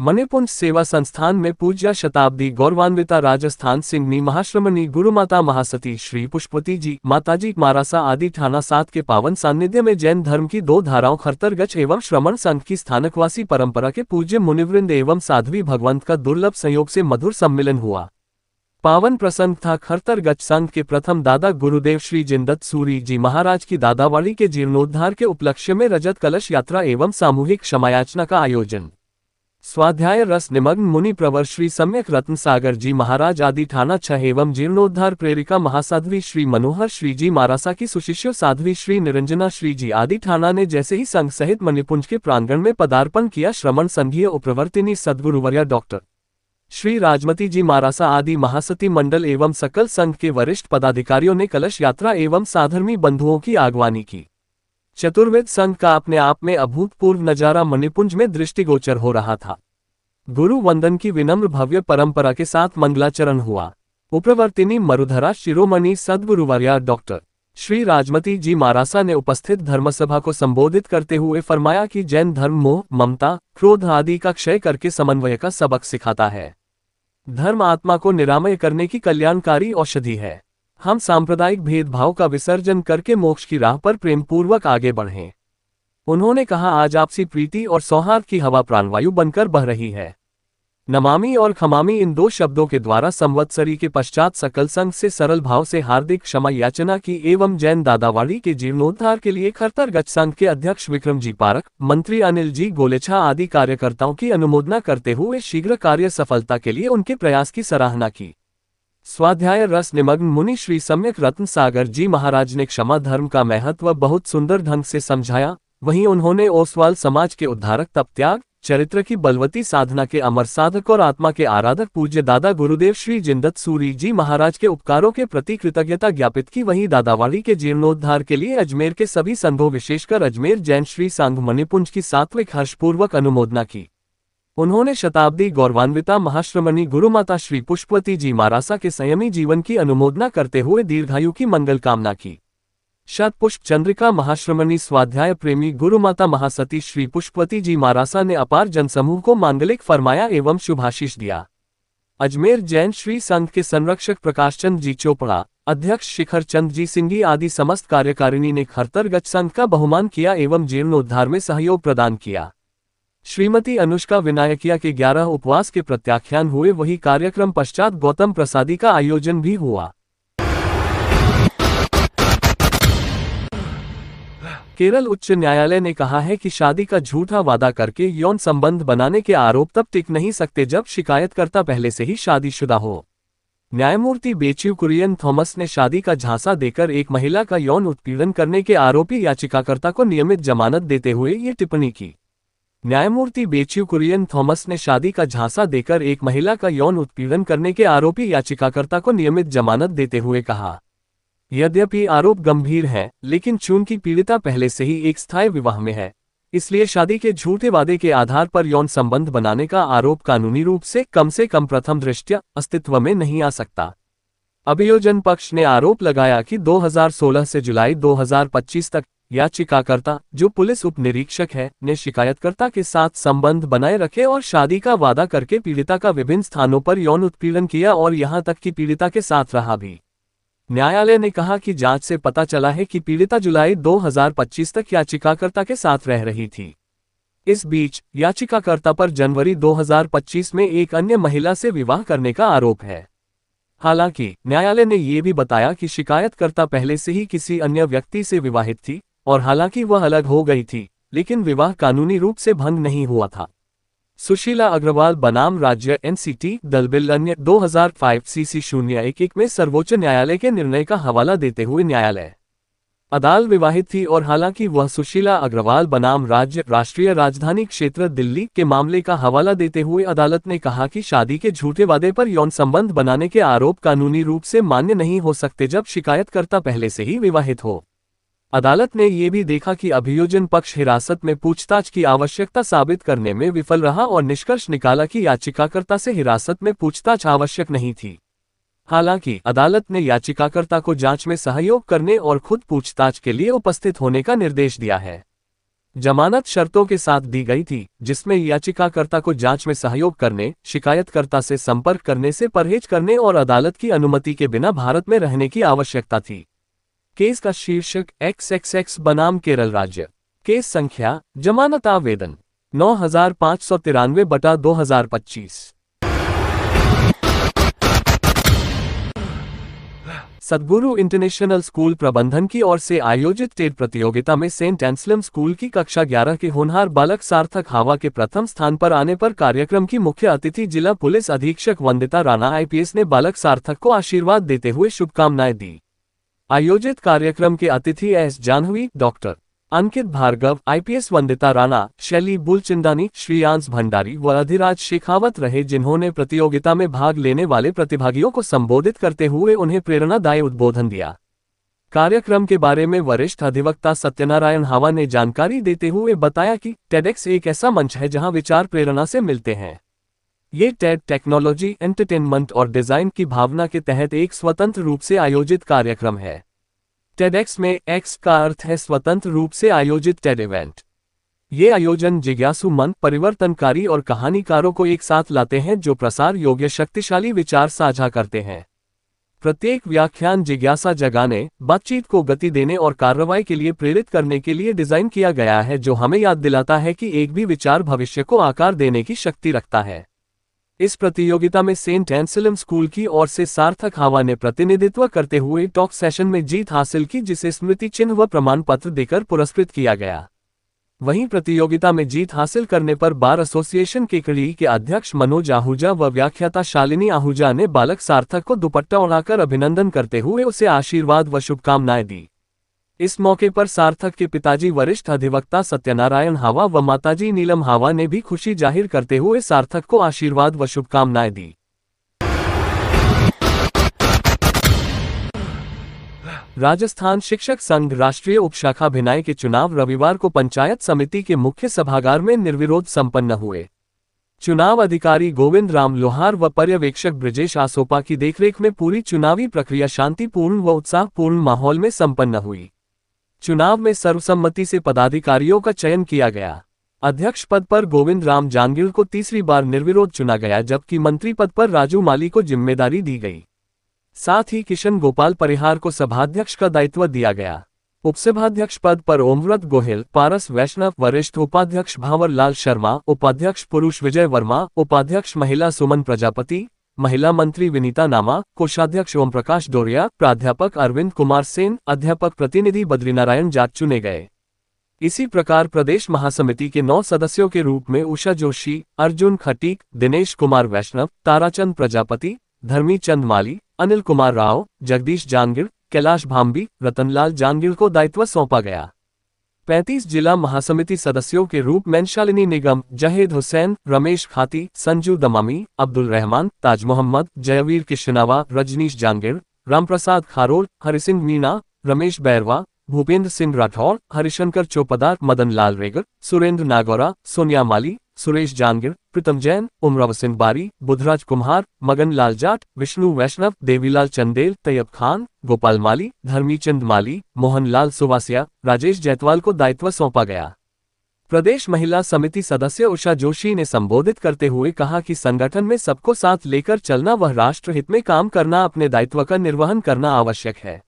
मणिपुंज सेवा संस्थान में पूज्य शताब्दी गौरवान्विता राजस्थान सिंहनी महाश्रमणी गुरुमाता महासती श्री पुष्पवती जी माताजी मारासा आदि ठाना 7 के पावन सान्निध्य में जैन धर्म की 2 धाराओं खरतरगच एवं श्रमण संघ की स्थानकवासी परंपरा के पूज्य मुनिवृंद एवं साध्वी भगवंत का दुर्लभ संयोग से मधुर सम्मिलन हुआ। पावन प्रसंग था खरतरगच संघ के प्रथम दादा गुरुदेव श्री जिनदत्त सूरी जी महाराज की दादावाड़ी के जीर्णोद्धार के उपलक्ष्य में रजत कलश यात्रा एवं सामूहिक क्षमायाचना का आयोजन। स्वाध्याय रस निमग्न मुनि प्रवर श्री सम्यक रत्न सागर जी महाराज आदि ठाना 6 एवं जीर्णोद्धार प्रेरिका महासाध्वी श्री मनोहर श्री जी मारासा की सुशिष्य साध्वी श्री निरंजना श्री जी आदि ठाना ने जैसे ही संघ सहित मणिपुंज के प्रांगण में पदार्पण किया, श्रमण संघीय उपप्रवर्तिनी सद्गुरुवर्या डॉक्टर श्री राजमती जी मारासा आदि महासती मंडल एवं सकल संघ के वरिष्ठ पदाधिकारियों ने कलश यात्रा एवं साधर्मी बंधुओं की आगवानी की। चतुर्वेद संघ का अपने आप में अभूतपूर्व नजारा मणिपुंज में दृष्टिगोचर हो रहा था। गुरु वंदन की विनम्र भव्य परंपरा के साथ मंगलाचरण हुआ। उपप्रवर्तिनी मरुधरा शिरोमणि सद्गुरुवर्या डॉक्टर श्री राजमती जी मारासा ने उपस्थित धर्मसभा को संबोधित करते हुए फरमाया कि जैन धर्म मोह, ममता, क्रोध आदि का क्षय करके समन्वय का सबक सिखाता है। धर्म आत्मा को निरामय करने की कल्याणकारी औषधि है। हम सांप्रदायिक भेदभाव का विसर्जन करके मोक्ष की राह पर प्रेमपूर्वक आगे बढ़ें। उन्होंने कहा, आज आपसी प्रीति और सौहार्द की हवा प्राणवायु बनकर बह रही है। नमामि और खमामि इन 2 शब्दों के द्वारा संवत्सरी के पश्चात सकल संघ से सरल भाव से हार्दिक क्षमा याचना की एवं जैन दादावाड़ी के जीर्णोद्धार के लिए खरतरगच संघ के अध्यक्ष विक्रम जी पारक, मंत्री अनिल जी गोलेछा आदि कार्यकर्ताओं की अनुमोदना करते हुए शीघ्र कार्य सफलता के लिए उनके प्रयास की सराहना की। स्वाध्याय रस निमग्न मुनि श्री सम्यक रत्न सागर जी महाराज ने क्षमा धर्म का महत्व बहुत सुंदर ढंग से समझाया। वहीं उन्होंने ओसवाल समाज के उद्धारक, तप त्याग, चरित्र की बलवती साधना के अमर साधक और आत्मा के आराधक पूज्य दादा गुरुदेव श्री जिनदत्त सूरी जी महाराज के उपकारों के प्रति कृतज्ञता ज्ञापित की। वहीं दादावाड़ी के जीर्णोद्धार के लिए अजमेर के सभी संघों विशेषकर अजमेर जैन श्री संघ मणिपुंज की सात्विक हर्षपूर्वक अनुमोदना की। उन्होंने शताब्दी गौरवान्विता महाश्रमणी गुरुमाता श्री पुष्पवती जी मारासा के संयमी जीवन की अनुमोदना करते हुए दीर्घायु की मंगल कामना की। शतपुष्प चंद्रिका महाश्रमणी स्वाध्याय प्रेमी गुरुमाता महासती श्री पुष्पवती जी मारासा ने अपार जनसमूह को मांगलिक फरमाया एवं शुभाशीष दिया। अजमेर जैन श्री संघ के संरक्षक प्रकाश चंद जी चोपड़ा, अध्यक्ष शिखर चंद जी सिंघी आदि समस्त कार्यकारिणी ने खरतरगच संघ का बहुमान किया एवं जीर्णोद्धार में सहयोग प्रदान किया। श्रीमती अनुष्का विनायकिया के 11 उपवास के प्रत्याख्यान हुए। वही कार्यक्रम पश्चात गौतम प्रसादी का आयोजन भी हुआ। केरल उच्च न्यायालय ने कहा है कि शादी का झूठा वादा करके यौन संबंध बनाने के आरोप तब टिक नहीं सकते जब शिकायतकर्ता पहले से ही शादीशुदा हो। न्यायमूर्ति बेच्यू कुरियन थॉमस ने शादी का झांसा देकर एक महिला का यौन उत्पीड़न करने के आरोपी याचिकाकर्ता को नियमित जमानत देते हुए ये टिप्पणी की। न्यायमूर्ति बेच्यू कुरियन थॉमस ने शादी का झांसा देकर एक महिला का यौन उत्पीड़न करने के आरोपी याचिकाकर्ता को नियमित जमानत देते हुए कहा, यद्यपि आरोप गंभीर है, लेकिन चूंकि पीड़िता पहले से ही एक स्थायी विवाह में है, इसलिए शादी के झूठे वादे के आधार पर यौन संबंध बनाने का आरोप कानूनी रूप से कम प्रथम दृष्टया अस्तित्व में नहीं आ सकता। अभियोजन पक्ष ने आरोप लगाया कि 2016 से जुलाई 2025 तक याचिकाकर्ता, जो पुलिस उप निरीक्षक है, ने शिकायतकर्ता के साथ संबंध बनाए रखे और शादी का वादा करके पीड़िता का विभिन्न स्थानों पर यौन उत्पीड़न किया और यहां तक कि पीड़िता के साथ रहा भी। न्यायालय ने कहा कि जांच से पता चला है कि पीड़िता जुलाई 2025 तक याचिकाकर्ता के साथ रह रही थी। इस बीच याचिकाकर्ता पर जनवरी 2025 में एक अन्य महिला से विवाह करने का आरोप है। हालांकि न्यायालय ने यह भी बताया कि शिकायतकर्ता पहले से ही किसी अन्य व्यक्ति से विवाहित थी और हालांकि वह अलग हो गई थी, लेकिन विवाह कानूनी रूप से भंग नहीं हुआ था। सुशीला अग्रवाल बनाम राज्य एनसीटी दलबिल अन्य 2005 CC 011 में सर्वोच्च न्यायालय के निर्णय का हवाला देते हुए न्यायालय अदालत विवाहित थी और हालांकि वह सुशीला अग्रवाल बनाम राज्य राष्ट्रीय राजधानी क्षेत्र दिल्ली के मामले का हवाला देते हुए अदालत ने कहा कि शादी के झूठे वादे पर यौन संबंध बनाने के आरोप कानूनी रूप से मान्य नहीं हो सकते जब शिकायतकर्ता पहले से ही विवाहित हो। अदालत ने यह भी देखा कि अभियोजन पक्ष हिरासत में पूछताछ की आवश्यकता साबित करने में विफल रहा और निष्कर्ष निकाला कि याचिकाकर्ता से हिरासत में पूछताछ आवश्यक नहीं थी। हालांकि अदालत ने याचिकाकर्ता को जांच में सहयोग करने और खुद पूछताछ के लिए उपस्थित होने का निर्देश दिया है। जमानत शर्तों के साथ दी गई थी, जिसमें याचिकाकर्ता को जांच में सहयोग करने, शिकायतकर्ता से संपर्क करने से परहेज करने और अदालत की अनुमति के बिना भारत में रहने की आवश्यकता थी। केस का शीर्षक XXX बनाम केरल राज्य। केस संख्या जमानत आवेदन 9593/2025। सद्गुरु इंटरनेशनल स्कूल प्रबंधन की ओर से आयोजित टेट प्रतियोगिता में सेंट एंसलम स्कूल की कक्षा 11 के होनहार बालक सार्थक हावा के प्रथम स्थान पर आने पर कार्यक्रम की मुख्य अतिथि जिला पुलिस अधीक्षक वंदिता राणा IPS ने बालक सार्थक को आशीर्वाद देते हुए शुभकामनाएं दी। आयोजित कार्यक्रम के अतिथि S जाह्नवी, डॉक्टर अंकित भार्गव, IPS वंदिता राणा, शैली बुलचंदानी, श्रेयांश भंडारी व अधिराज शेखावत रहे, जिन्होंने प्रतियोगिता में भाग लेने वाले प्रतिभागियों को संबोधित करते हुए उन्हें प्रेरणादायी उद्बोधन दिया। कार्यक्रम के बारे में वरिष्ठ अधिवक्ता सत्यनारायण हावा ने जानकारी देते हुए बताया कि TEDx एक ऐसा मंच है जहां विचार प्रेरणा से मिलते हैं। ये TED टेक्नोलॉजी, एंटरटेनमेंट और डिजाइन की भावना के तहत एक स्वतंत्र रूप से आयोजित कार्यक्रम है। TEDx में X का अर्थ है स्वतंत्र रूप से आयोजित TED इवेंट। ये आयोजन जिज्ञासु मन, परिवर्तनकारी और कहानीकारों को एक साथ लाते हैं जो प्रसार योग्य शक्तिशाली विचार साझा करते हैं। प्रत्येक व्याख्यान जिज्ञासा जगाने, बातचीत को गति देने और कार्रवाई के लिए प्रेरित करने के लिए डिजाइन किया गया है, जो हमें याद दिलाता है कि एक भी विचार भविष्य को आकार देने की शक्ति रखता है। इस प्रतियोगिता में सेंट एंसलम स्कूल की ओर से सार्थक हावा ने प्रतिनिधित्व करते हुए टॉक सेशन में जीत हासिल की, जिसे स्मृति चिन्ह व प्रमाण पत्र देकर पुरस्कृत किया गया। वहीं प्रतियोगिता में जीत हासिल करने पर बार एसोसिएशन केकड़ी के अध्यक्ष मनोज आहूजा व व्याख्याता शालिनी आहूजा ने बालक सार्थक को दुपट्टा ओढ़ाकर अभिनंदन करते हुए उसे आशीर्वाद व शुभकामनाएं दी। इस मौके पर सार्थक के पिताजी वरिष्ठ अधिवक्ता सत्यनारायण हावा व माताजी नीलम हावा ने भी खुशी जाहिर करते हुए सार्थक को आशीर्वाद व शुभकामनाएं दी। राजस्थान शिक्षक संघ राष्ट्रीय उपशाखा भिनाई के चुनाव रविवार को पंचायत समिति के मुख्य सभागार में निर्विरोध संपन्न हुए। चुनाव अधिकारी गोविंद राम लोहार व पर्यवेक्षक ब्रजेश आसोपा की देखरेख में पूरी चुनावी प्रक्रिया शांतिपूर्ण व उत्साहपूर्ण माहौल में संपन्न हुई। चुनाव में सर्वसम्मति से पदाधिकारियों का चयन किया गया। अध्यक्ष पद पर गोविंद राम जांगिड़ को तीसरी बार निर्विरोध चुना गया, जबकि मंत्री पद पर राजू माली को जिम्मेदारी दी गई। साथ ही किशन गोपाल परिहार को सभाध्यक्ष का दायित्व दिया गया। उपसभाध्यक्ष पद पर ओमव्रत गोहिल, पारस वैष्णव, वरिष्ठ उपाध्यक्ष भावर लाल शर्मा, उपाध्यक्ष पुरुष विजय वर्मा, उपाध्यक्ष महिला सुमन प्रजापति, महिला मंत्री विनीता नामा, कोषाध्यक्ष ओम प्रकाश डोरिया, प्राध्यापक अरविंद कुमार सेन, अध्यापक प्रतिनिधि बद्रीनारायण जाट चुने गए। इसी प्रकार प्रदेश महासमिति के 9 सदस्यों के रूप में उषा जोशी, अर्जुन खटीक, दिनेश कुमार वैष्णव, ताराचंद प्रजापति, धर्मी चंद माली, अनिल कुमार राव, जगदीश जांगिड़, कैलाश भांबी, रतनलाल जांगिड़ को दायित्व सौंपा गया। 35 जिला महासमिति सदस्यों के रूप में शालिनी निगम, जहेद हुसैन, रमेश खाती, संजू दमामी, अब्दुल रहमान, ताज मोहम्मद, जयवीर किशनावा, रजनीश जांगिड़, रामप्रसाद खारोल, हरिसिंह मीणा, रमेश बैरवा, भूपेंद्र सिंह राठौर, हरिशंकर चौपदार, मदन लाल रेगर, सुरेंद्र नागौरा, सोनिया माली, सुरेश जांगिड़, प्रीतम जैन, उमराव सिंह बारी, बुधराज कुम्हार, मगन लाल जाट, विष्णु वैष्णव, देवीलाल चंदेल, तैयब खान, गोपाल माली, धर्मीचंद माली, मोहन लाल सुवासिया, राजेश जैतवाल को दायित्व सौंपा गया। प्रदेश महिला समिति सदस्य उषा जोशी ने संबोधित करते हुए कहा कि संगठन में सबको साथ लेकर चलना व राष्ट्रहित में काम करना, अपने दायित्व का निर्वहन करना आवश्यक है।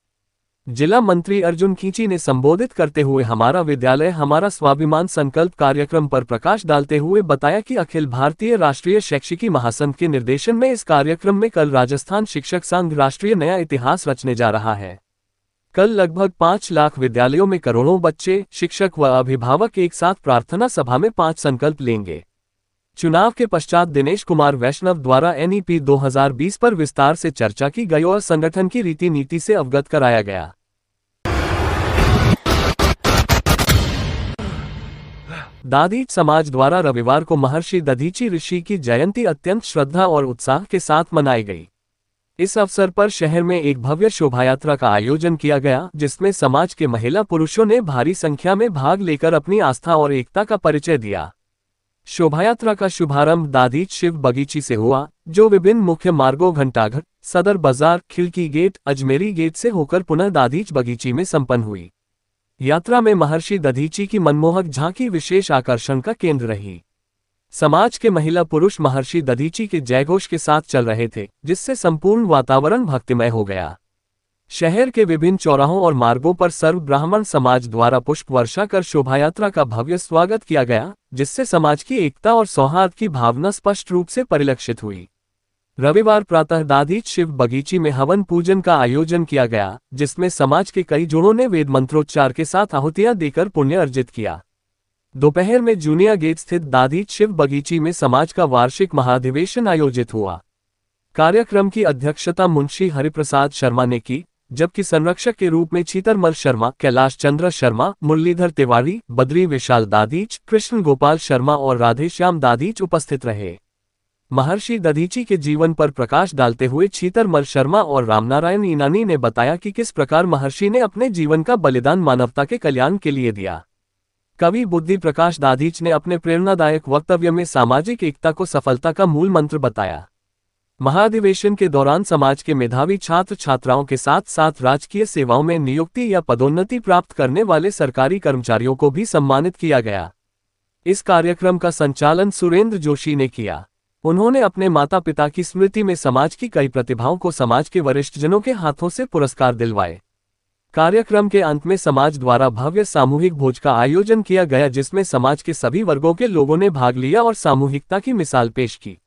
जिला मंत्री अर्जुन खींची ने संबोधित करते हुए हमारा विद्यालय हमारा स्वाभिमान संकल्प कार्यक्रम पर प्रकाश डालते हुए बताया कि अखिल भारतीय राष्ट्रीय शैक्षिकी महासंघ के निर्देशन में इस कार्यक्रम में कल राजस्थान शिक्षक संघ राष्ट्रीय नया इतिहास रचने जा रहा है। कल लगभग 5 लाख विद्यालयों में करोड़ों बच्चे, शिक्षक व अभिभावक एक साथ प्रार्थना सभा में 5 संकल्प लेंगे। चुनाव के पश्चात दिनेश कुमार वैष्णव द्वारा NEP 2020 पर विस्तार से चर्चा की गई और संगठन की रीति नीति से अवगत कराया गया। दादीच समाज द्वारा रविवार को महर्षि दधीची ऋषि की जयंती अत्यंत श्रद्धा और उत्साह के साथ मनाई गई। इस अवसर पर शहर में एक भव्य शोभायात्रा का आयोजन किया गया, जिसमें समाज के महिला पुरुषों ने भारी संख्या में भाग लेकर अपनी आस्था और एकता का परिचय दिया। शोभायात्रा का शुभारंभ दादीच शिव बगीची से हुआ, जो विभिन्न मुख्य मार्गों घंटाघर, सदर बाजार, खिड़की गेट, अजमेरी गेट से होकर पुनः दादीच बगीची में संपन्न हुई। यात्रा में महर्षि दधीची की मनमोहक झांकी विशेष आकर्षण का केंद्र रही। समाज के महिला पुरुष महर्षि दधीची के जयघोष के साथ चल रहे थे, जिससे संपूर्ण वातावरण भक्तिमय हो गया। शहर के विभिन्न चौराहों और मार्गों पर सर्व ब्राह्मण समाज द्वारा पुष्प वर्षा कर शोभायात्रा का भव्य स्वागत किया गया, जिससे समाज की एकता और सौहार्द की भावना स्पष्ट रूप से परिलक्षित हुई। रविवार प्रातः दाधीच शिव बगीची में हवन पूजन का आयोजन किया गया, जिसमें समाज के कई जोड़ों ने वेद मंत्रोच्चार के साथ आहुतियां देकर पुण्य अर्जित किया। दोपहर में जूनिया गेट स्थित दाधीच शिव बगीची में समाज का वार्षिक महाधिवेशन आयोजित हुआ। कार्यक्रम की अध्यक्षता मुंशी हरिप्रसाद शर्मा ने की, जबकि संरक्षक के रूप में छीतरमल शर्मा, कैलाश चंद्र शर्मा, मुरलीधर तिवारी, बद्री विशाल दाधीच, कृष्ण गोपाल शर्मा और राधेश्याम दाधीच उपस्थित रहे। महर्षि दधीची के जीवन पर प्रकाश डालते हुए छीतरमल शर्मा और रामनारायण ईनानी ने बताया कि किस प्रकार महर्षि ने अपने जीवन का बलिदान मानवता के कल्याण के लिए दिया। कवि बुद्धि प्रकाश दाधीच ने अपने प्रेरणादायक वक्तव्य में सामाजिक एकता को सफलता का मूल मंत्र बताया। महाधिवेशन के दौरान समाज के मेधावी छात्र छात्राओं के साथ साथ राजकीय सेवाओं में नियुक्ति या पदोन्नति प्राप्त करने वाले सरकारी कर्मचारियों को भी सम्मानित किया गया। इस कार्यक्रम का संचालन सुरेंद्र जोशी ने किया। उन्होंने अपने माता पिता की स्मृति में समाज की कई प्रतिभाओं को समाज के वरिष्ठजनों के हाथों से पुरस्कार दिलवाए। कार्यक्रम के अंत में समाज द्वारा भव्य सामूहिक भोज का आयोजन किया गया, जिसमें समाज के सभी वर्गों के लोगों ने भाग लिया और सामूहिकता की मिसाल पेश की।